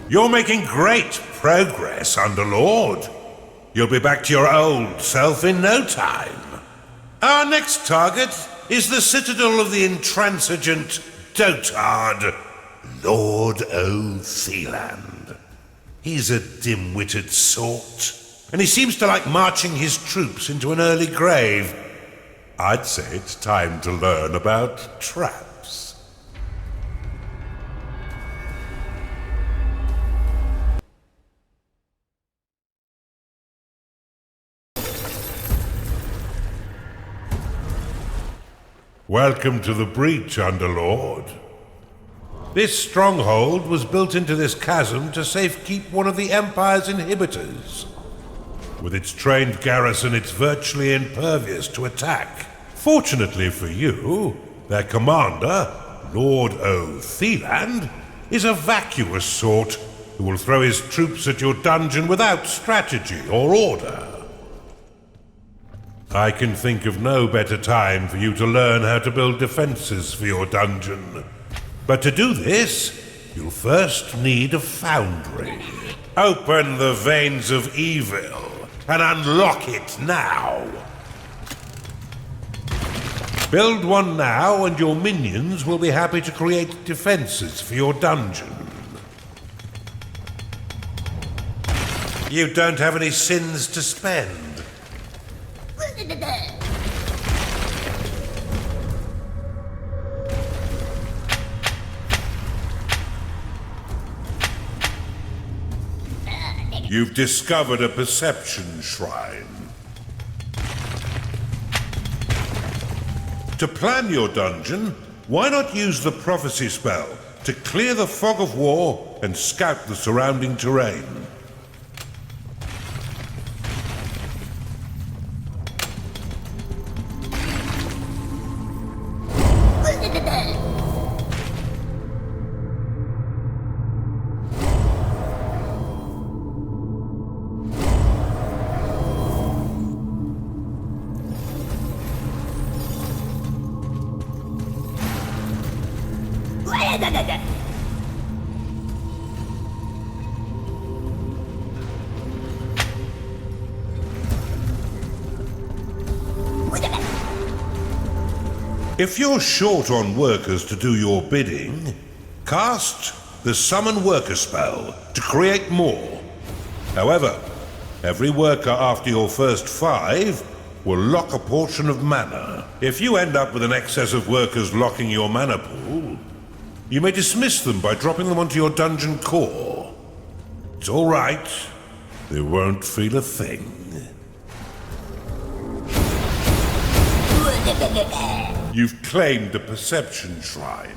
You're making great progress, Underlord. You'll be back to your old self in no time. Our next target is the citadel of the intransigent dotard, Lord O'Theland. He's a dim-witted sort, and he seems to like marching his troops into an early grave. I'd say it's time to learn about traps. Welcome to the breach, Underlord. This stronghold was built into this chasm to safekeep one of the Empire's inhibitors. With its trained garrison, it's virtually impervious to attack. Fortunately for you, their commander, Lord O'Theland, is a vacuous sort who will throw his troops at your dungeon without strategy or order. I can think of no better time for you to learn how to build defenses for your dungeon. But to do this, you'll first need a foundry. Open the veins of evil and unlock it now. Build one now and your minions will be happy to create defenses for your dungeon. You don't have any sins to spend. You've discovered a perception shrine. To plan your dungeon, why not use the prophecy spell to clear the fog of war and scout the surrounding terrain? If you're short on workers to do your bidding, cast the Summon Worker spell to create more. However, every worker after your first 5 will lock a portion of mana. If you end up with an excess of workers locking your mana pool, you may dismiss them by dropping them onto your dungeon core. It's all right. They won't feel a thing. You've claimed a perception shrine.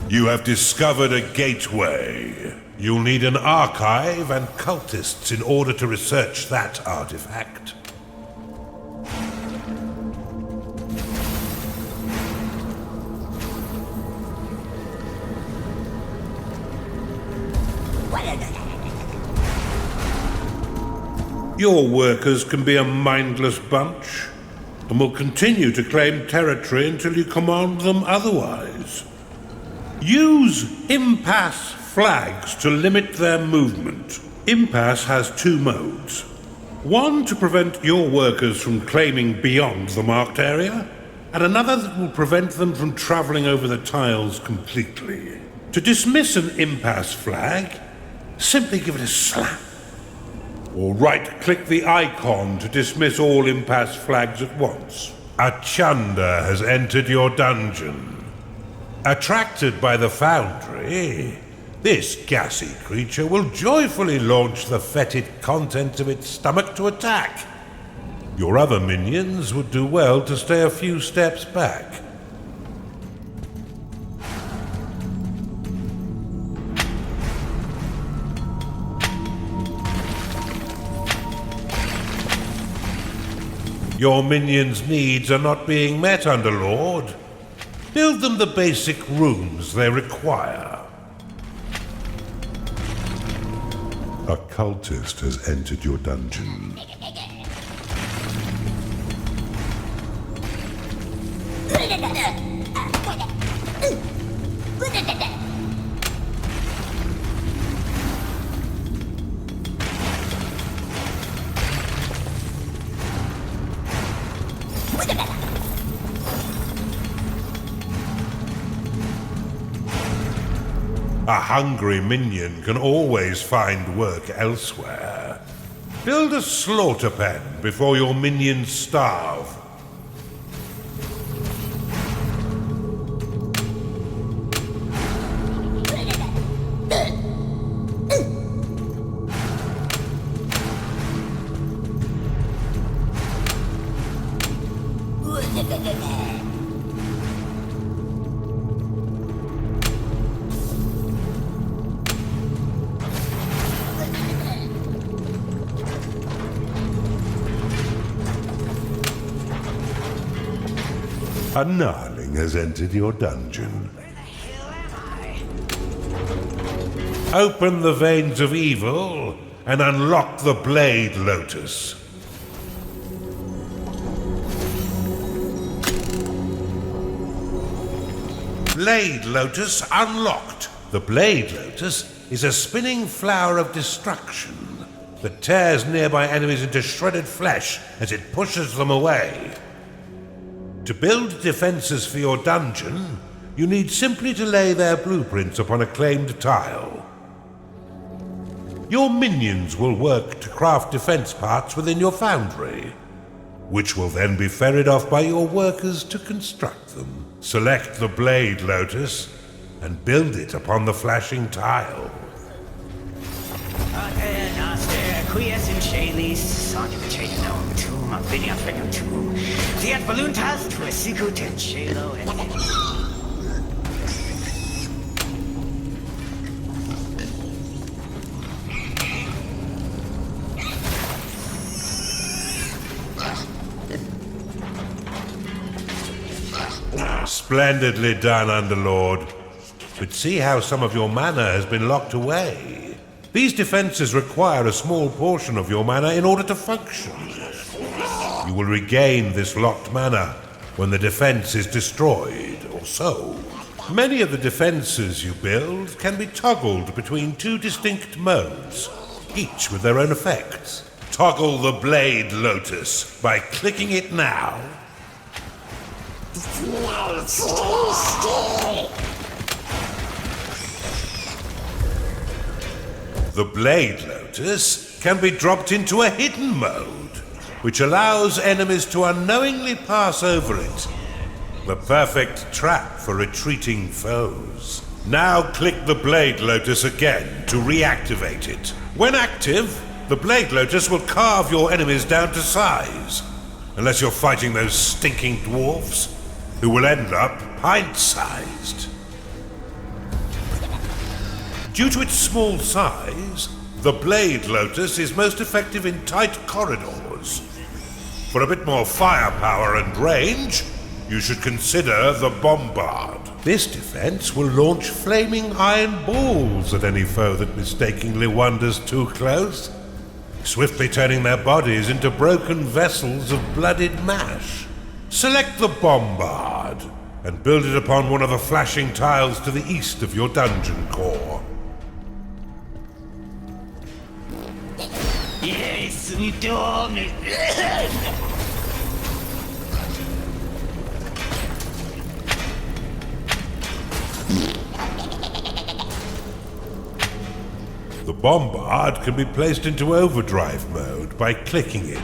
You have discovered a gateway. You'll need an archive and cultists in order to research that artifact. Your workers can be a mindless bunch, and will continue to claim territory until you command them otherwise. Use impasse flags to limit their movement. Impasse has 2 modes. One to prevent your workers from claiming beyond the marked area, and another that will prevent them from traveling over the tiles completely. To dismiss an impasse flag, simply give it a slap. Or right-click the icon to dismiss all impasse flags at once. A Chunder has entered your dungeon. Attracted by the foundry, this gassy creature will joyfully launch the fetid contents of its stomach to attack. Your other minions would do well to stay a few steps back. Your minions' needs are not being met, Underlord. Build them the basic rooms they require. A cultist has entered your dungeon. A hungry minion can always find work elsewhere. Build a slaughter pen before your minions starve. A gnarling has entered your dungeon. Where the hell am I? Open the veins of evil and unlock the Blade Lotus. Blade Lotus unlocked. The Blade Lotus is a spinning flower of destruction that tears nearby enemies into shredded flesh as it pushes them away. To build defenses for your dungeon, you need simply to lay their blueprints upon a claimed tile. Your minions will work to craft defense parts within your foundry, which will then be ferried off by your workers to construct them. Select the Blade Lotus and build it upon the flashing tile. Splendidly done, Underlord. But see how some of your mana has been locked away. These defenses require a small portion of your mana in order to function. You will regain this locked mana when the defense is destroyed or sold. Many of the defenses you build can be toggled between two distinct modes, each with their own effects. Toggle the Blade Lotus by clicking it now. The Blade Lotus can be dropped into a hidden mode, which allows enemies to unknowingly pass over it. The perfect trap for retreating foes. Now click the Blade Lotus again to reactivate it. When active, the Blade Lotus will carve your enemies down to size, unless you're fighting those stinking dwarves, who will end up pint-sized. Due to its small size, the Blade Lotus is most effective in tight corridors. For a bit more firepower and range, you should consider the Bombard. This defense will launch flaming iron balls at any foe that mistakenly wanders too close, swiftly turning their bodies into broken vessels of blooded mash. Select the Bombard and build it upon one of the flashing tiles to the east of your dungeon core. Yes, we done it. The Bombard can be placed into overdrive mode by clicking it,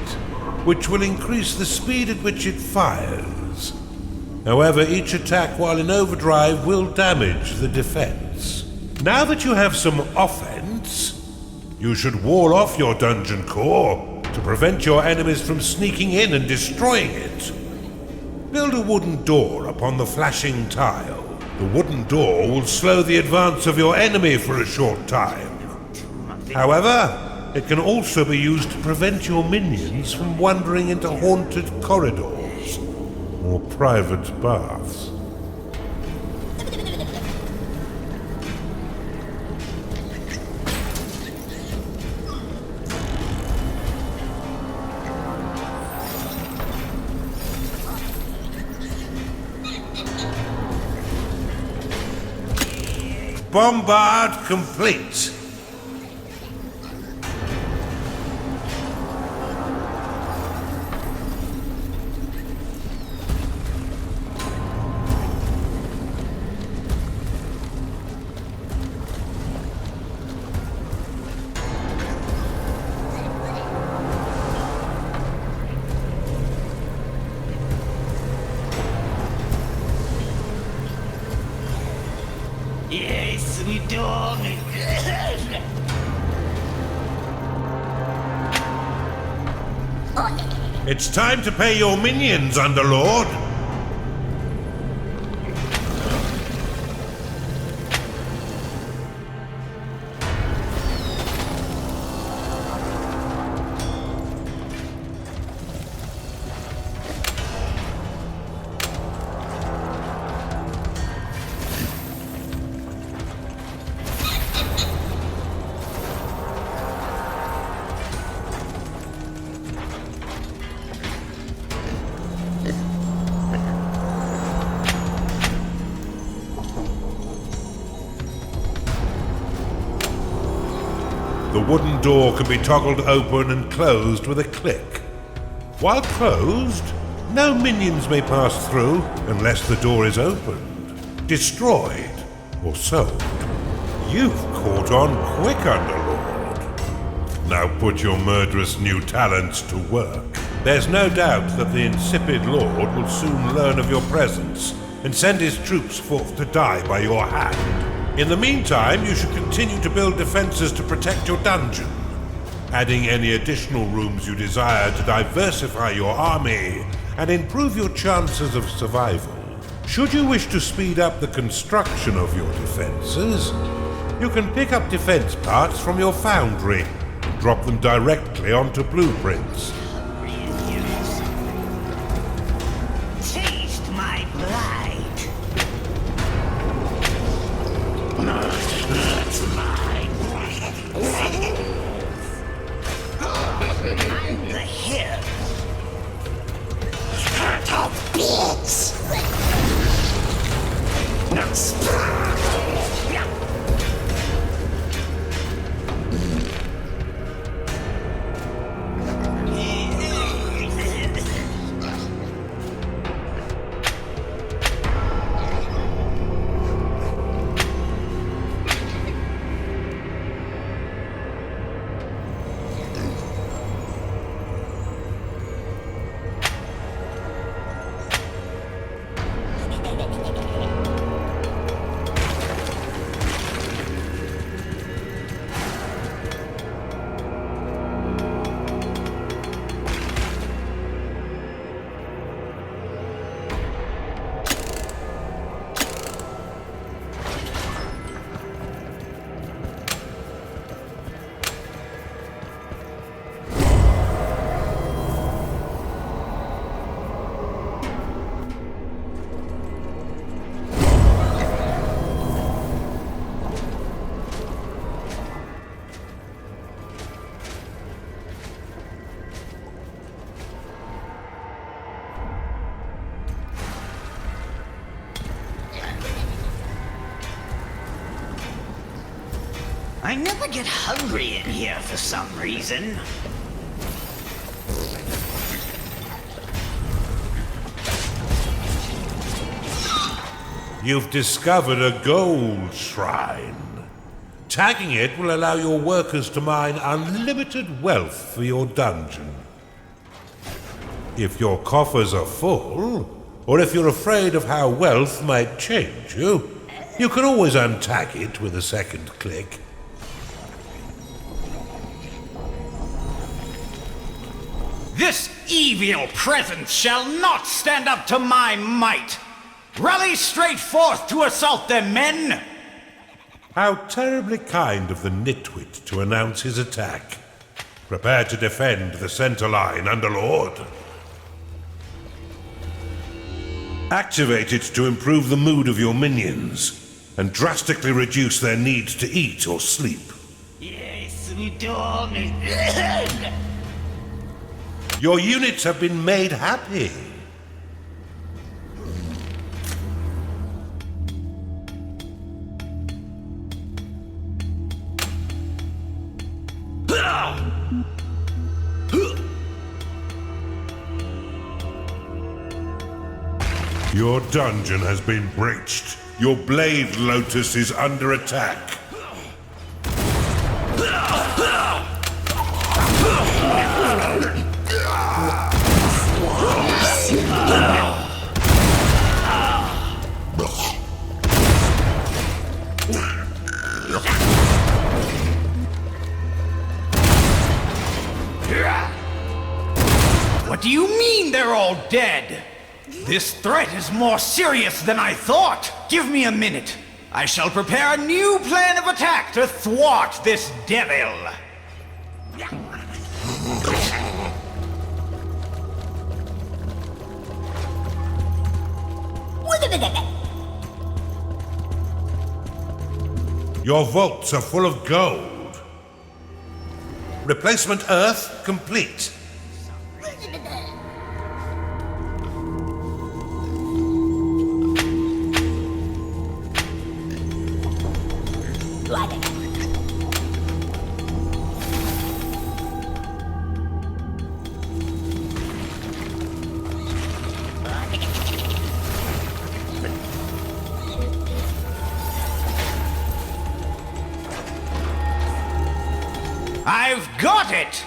which will increase the speed at which it fires. However, each attack while in overdrive will damage the defense. Now that you have some offense, you should wall off your dungeon core to prevent your enemies from sneaking in and destroying it. Build a wooden door upon the flashing tile. The wooden door will slow the advance of your enemy for a short time. However, it can also be used to prevent your minions from wandering into haunted corridors or private baths. Bombard complete. we do it. It's time to pay your minions, Underlord. The wooden door can be toggled open and closed with a click. While closed, no minions may pass through unless the door is opened, destroyed, or sold. You've caught on quick, Underlord. Now put your murderous new talents to work. There's no doubt that the insipid Lord will soon learn of your presence and send his troops forth to die by your hand. In the meantime, you should continue to build defenses to protect your dungeon, adding any additional rooms you desire to diversify your army and improve your chances of survival. Should you wish to speed up the construction of your defenses, you can pick up defense parts from your foundry and drop them directly onto blueprints. Taste my blood. I'm the hero. Little bitch. I never get hungry in here for some reason. You've discovered a gold shrine. Tagging it will allow your workers to mine unlimited wealth for your dungeon. If your coffers are full, or if you're afraid of how wealth might change you, you can always untag it with a second click. This evil presence shall not stand up to my might! Rally straight forth to assault them, men! How terribly kind of the nitwit to announce his attack. Prepare to defend the center line, Underlord. Activate it to improve the mood of your minions and drastically reduce their need to eat or sleep. Yes, we do. Your units have been made happy. Your dungeon has been breached. Your blade lotus is under attack. dead. This threat is more serious than I thought. Give me a minute. I shall prepare a new plan of attack to thwart this devil. Your vaults are full of gold. Replacement Earth complete. I've got it!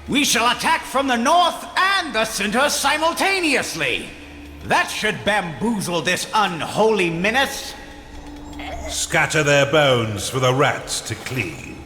We shall attack from the north and the center simultaneously. That should bamboozle this unholy menace. Scatter their bones for the rats to clean.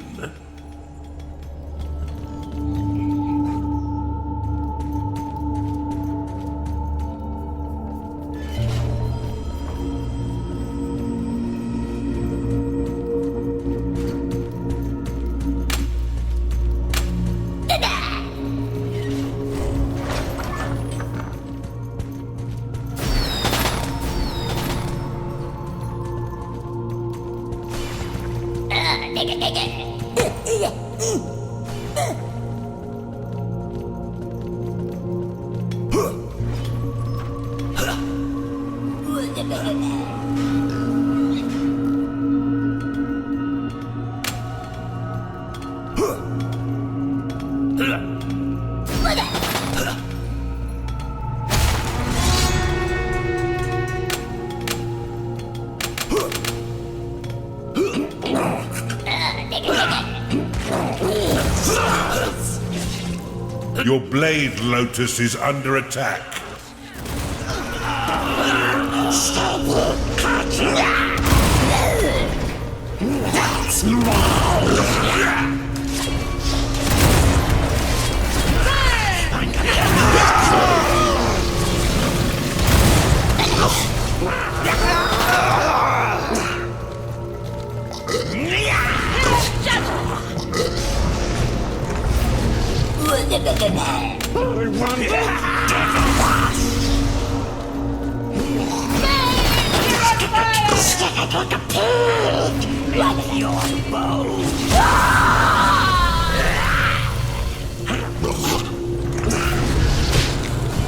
Your blade lotus is under attack.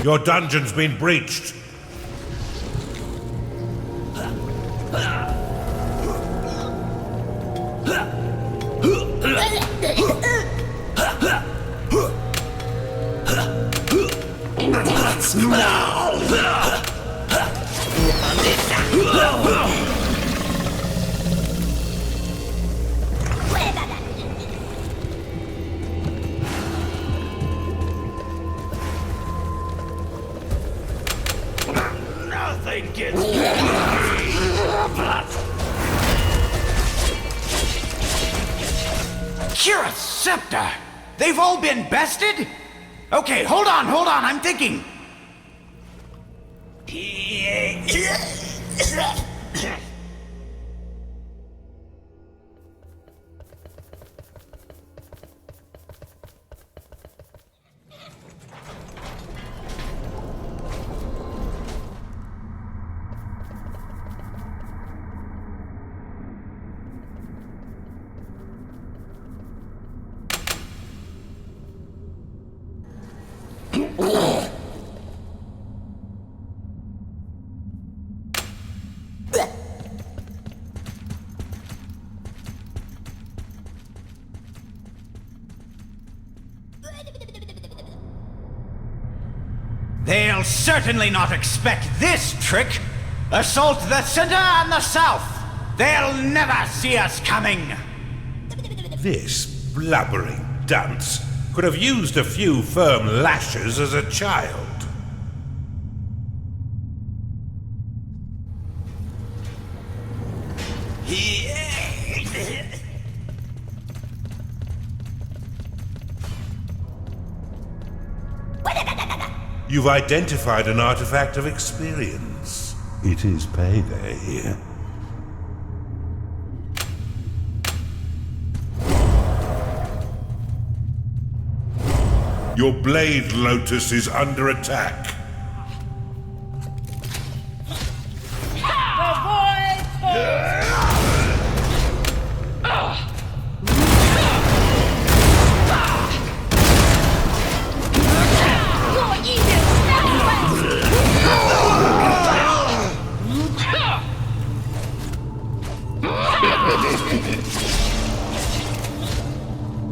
Your dungeon's been breached. Nothing gets me. Kira's scepter! They've all been bested? Okay, hold on, I'm thinking. They'll certainly not expect this trick. Assault the center and the south. They'll never see us coming. This blubbering dunce could have used a few firm lashes as a child. You've identified an artifact of experience. It is payday. Your blade, Lotus, is under attack.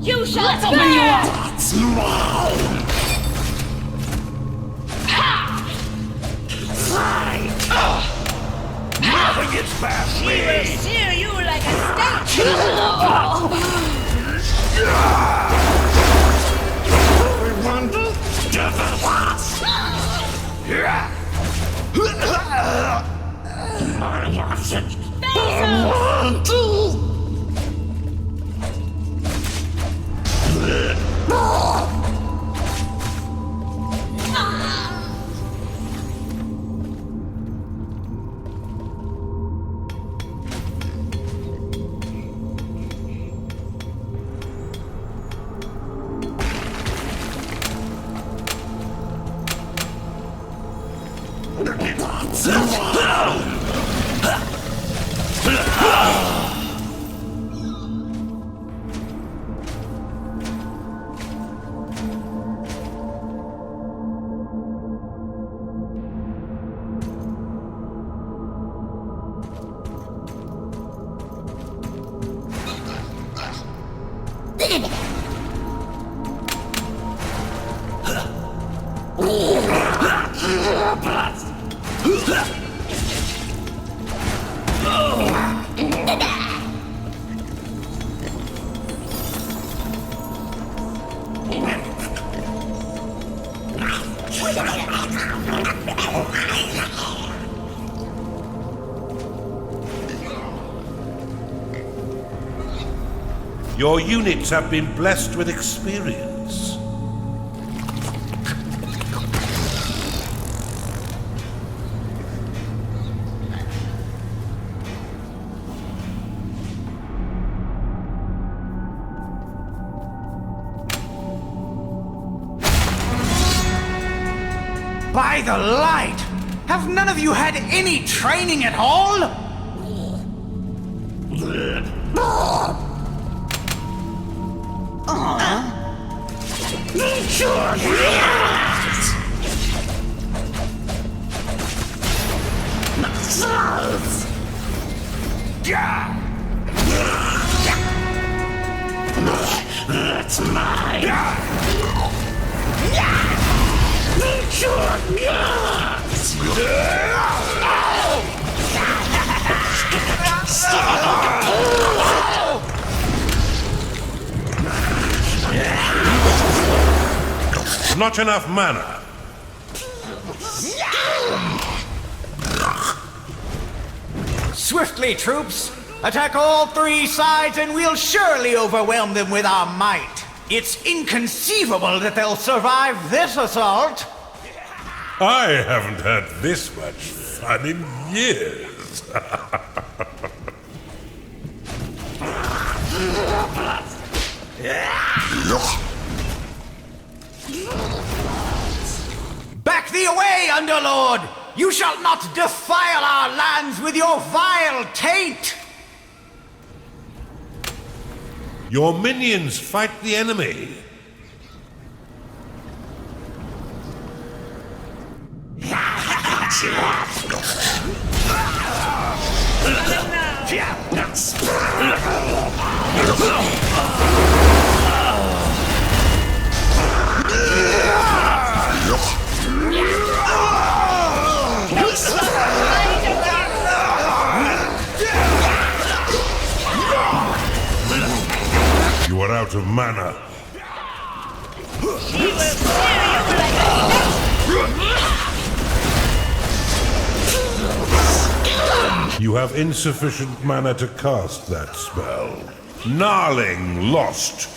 You shall burn! Nothing gets past She will sear you like a Your units have been blessed with experience. By the light! Have none of you had any training at all? That's mine! Not enough mana. Swiftly, troops! Attack all three sides and we'll surely overwhelm them with our might. It's inconceivable that they'll survive this assault. I haven't had this much fun in years. Back thee away, Underlord! You shall not defile our lands with your vile taint! Your minions fight the enemy. You are out of mana. She will sear you like a You have insufficient mana to cast that spell. Gnarling lost.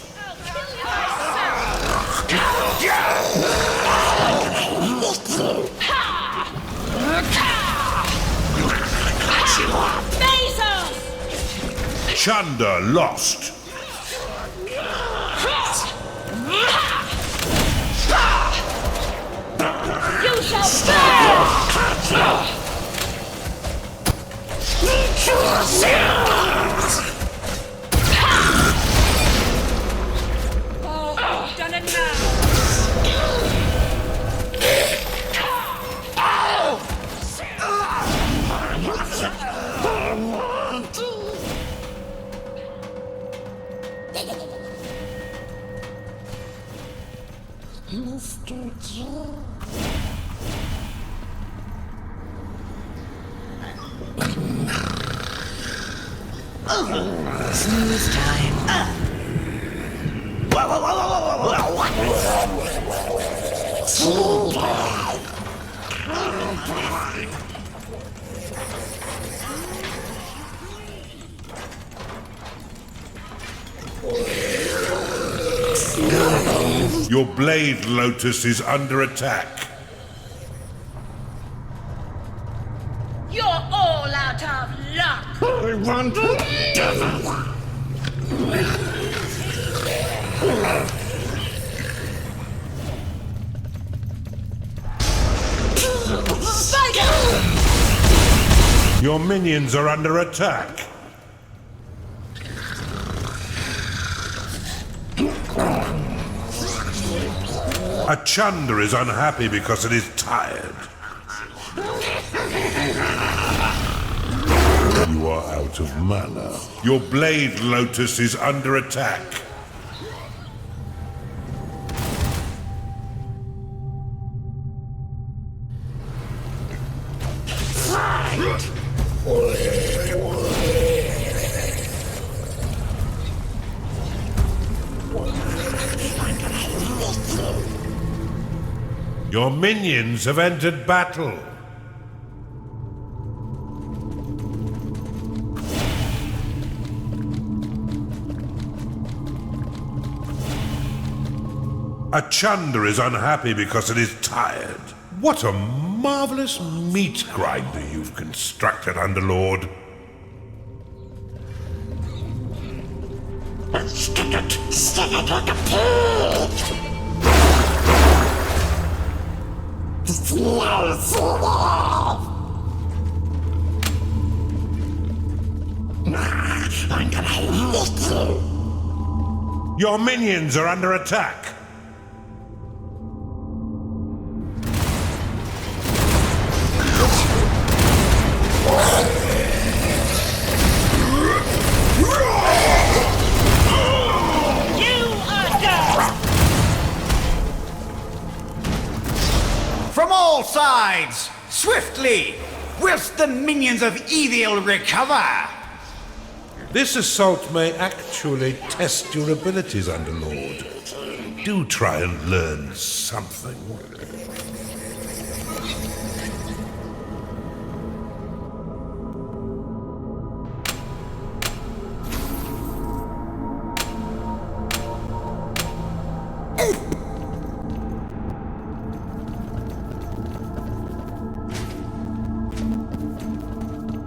Bezos! Chunder lost. You shall burn! Oh, done it now! Snooze time. Your blade, Lotus, is under attack. You're all out of luck! I want Spider! Your minions are under attack. A Chunder is unhappy because it is tired. You are out of mana. Your blade, Lotus, is under attack. Your minions have entered battle. A Chunder is unhappy because it is tired. What a marvelous meat grinder you've constructed, Underlord. stick it like a pig. I'm gonna lick you. Your minions are under attack. From all sides, swiftly, whilst the minions of evil recover. This assault may actually test your abilities, Underlord. Do try and learn something.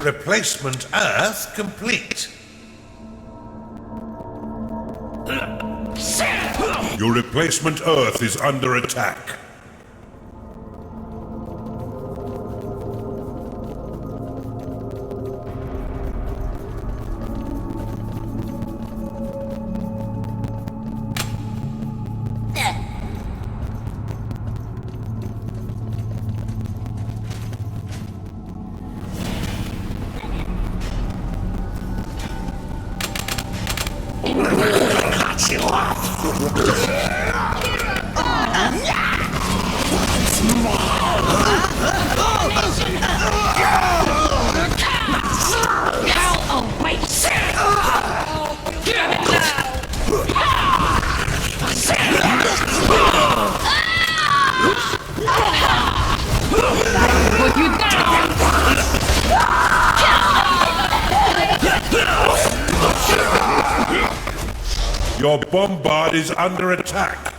Replacement Earth complete. Your replacement Earth is under attack. Cut you off. How awaits it! Oh, damn it now! Put you down! Your bombard is under attack.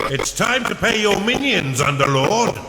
It's time to pay your minions, Underlord.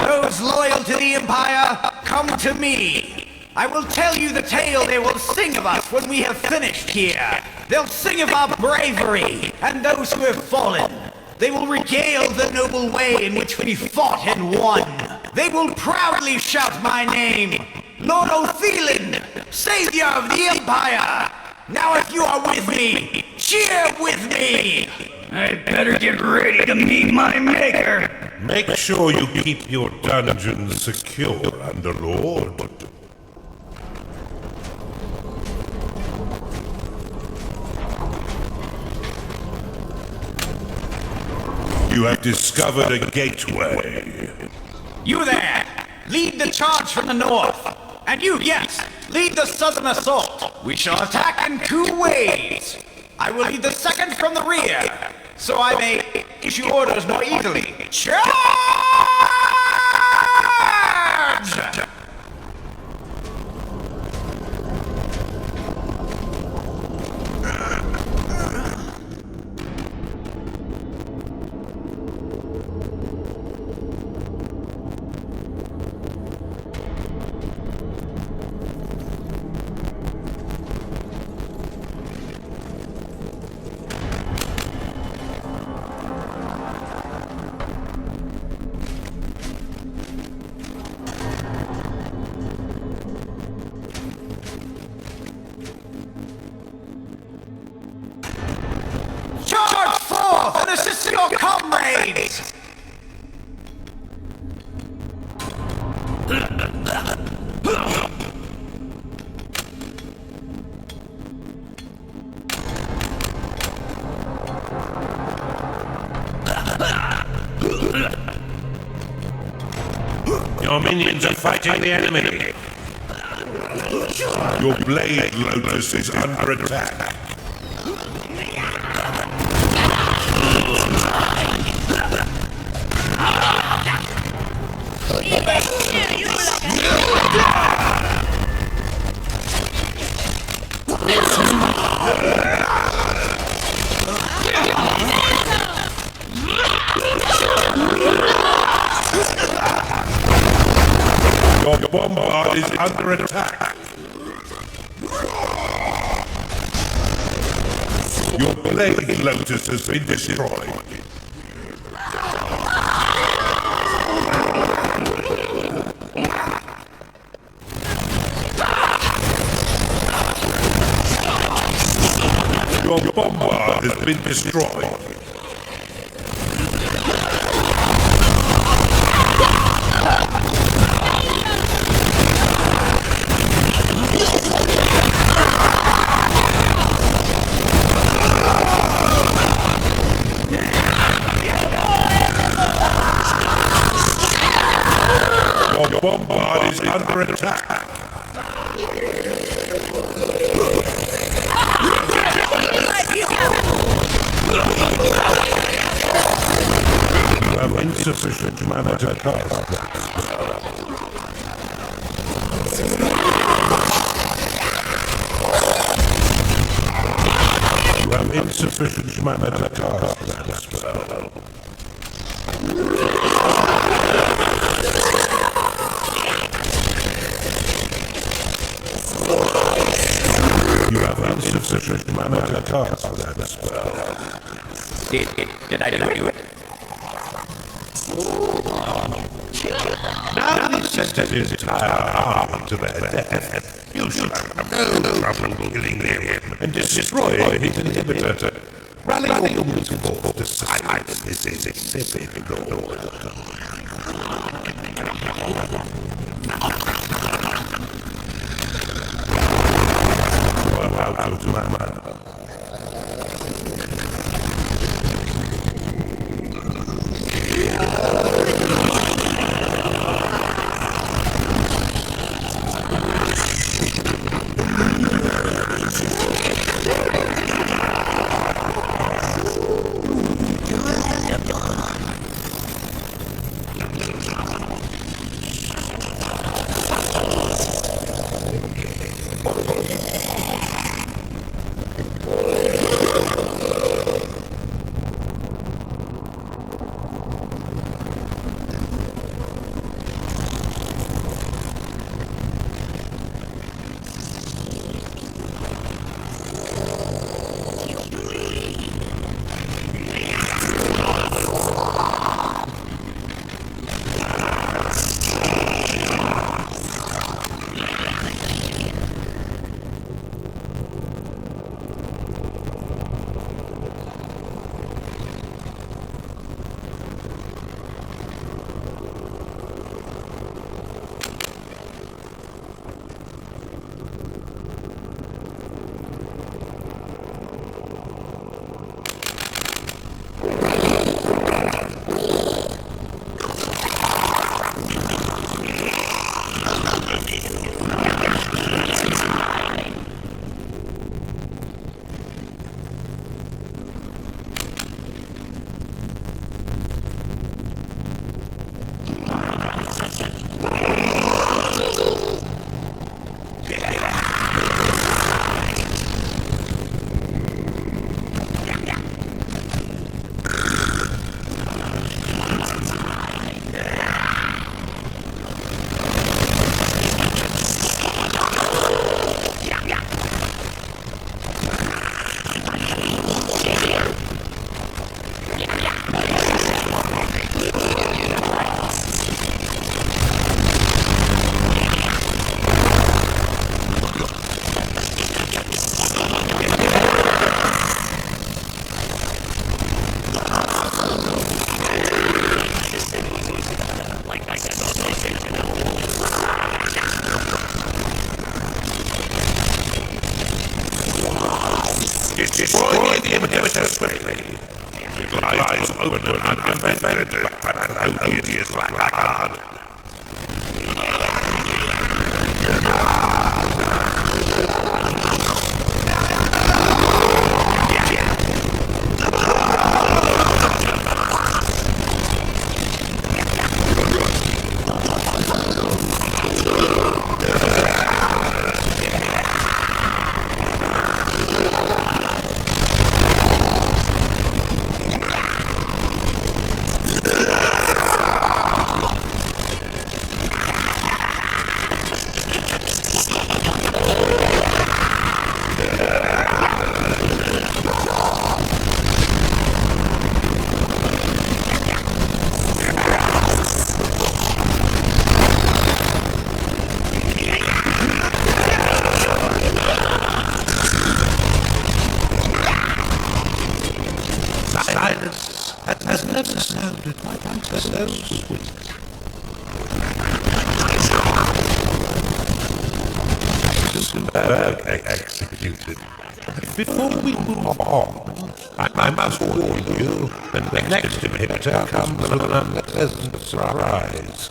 Those loyal to the Empire, come to me. I will tell you the tale they will sing of us when we have finished here. They'll sing of our bravery and those who have fallen. They will regale the noble way in which we fought and won. They will proudly shout my name, Lord Othelin, Savior of the Empire. Now if you are with me, cheer with me. I better get ready to meet my maker. Make sure you keep your dungeons secure, Underlord. You have discovered a gateway. You there, lead the charge from the north. And you, yes, lead the southern assault. We shall attack in 2 ways. I will lead the second from the rear, so I may issue orders more easily. Charge! Charge forth and assist your comrades! Your minions are fighting the enemy. Your blade lotus is under attack. Your bombard is under attack. Your blade lotus has been destroyed. Your bombard has been destroyed. Your bombard is under attack. You have insufficient mana to cast that spell. You have insufficient mana to cast that spell. You have insufficient mana to cast that spell. Did I do it? Now that he's sent his entire army to their death, you should have no trouble killing him and destroying his inhibitor. Rally all humans forth to silence this insipid lord. out of mana. Destroy the inhibitor quickly. It lies open and undefended by an odious blackguard. Silence has never sounded quite so sweet. Executed. Before we move on, I must warn you, the next inhibitor comes with an unpleasant surprise.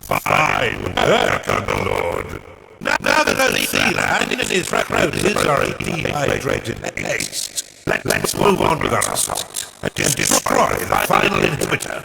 Fine, Lord. Now that the sea land and his reproduces are dehydrated at least, let's move on with our assault and destroy the final inhibitor.